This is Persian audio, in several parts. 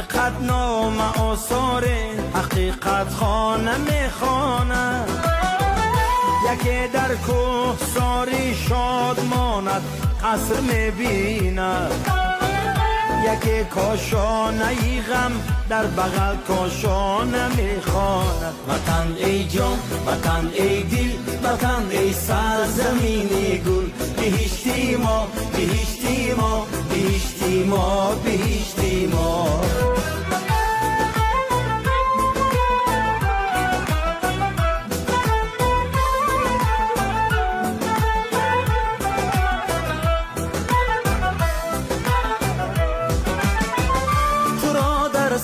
حقیقت نام آثار حقیقت خانه میخواند. یکی در کوه ساری شاد ماند قصر میبیند. یکی کاشانه غم در بغل کاشانه میخواند. وطن ای جان، وطن ای دل، وطن ای سرزمینی گل. بهشتی ما، بهشتی ما، بهشتی ما، بهشتی ما.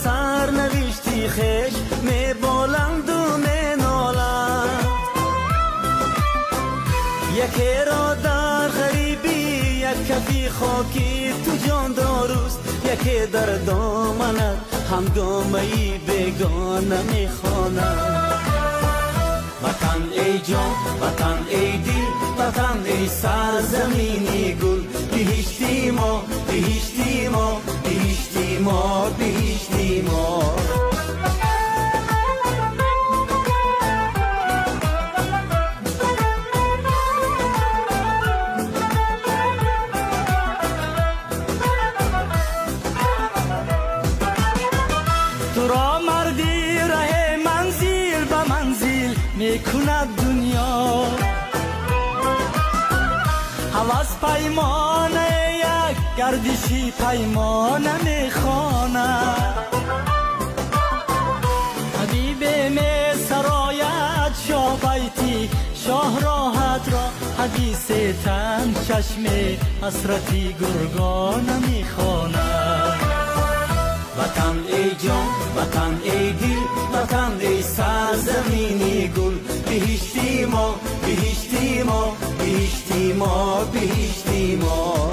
سر نوشتی خش می بلند و می نالند. یکی را در غریبی یک کفی خاکی تو جان داروست. یکی در دامنت همگامه‌ای بیگانه می خواند. وطن ای جان، وطن ای دل، وطن ای سرزمینی گل. بهشتی ما، بهشتی ما، بهشتی ما، بهشتی ما. تو را مردی ره منزل به منزل میکند دنیا. هوس پیمانه یک گردشی پیمانه میخواند. حبیب می سرایت شاه بیتی شاه راحت را. حدیث تن چشم حسرتی گرگانه میخواند. وطن ای جان، وطن ای دل، وطن ای سرزمینی گل. بهشتی ما، بهشتی ما، بهشتی ما، بهشتی ما.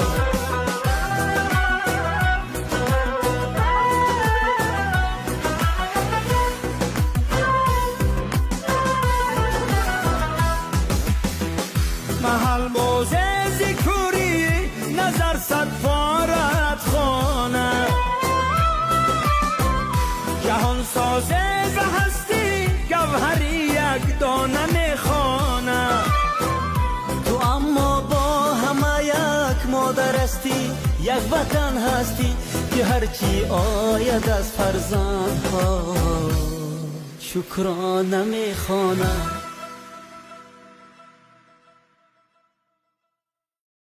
محل باز ذکری نظر صد فارت خانه. جهان سازه ز هستی گوهری یک دانه میخوانه. تو اما با همه یک مادر هستی، یک وطن هستی که هرچی آید از فرزندها شکرانه میخوانه.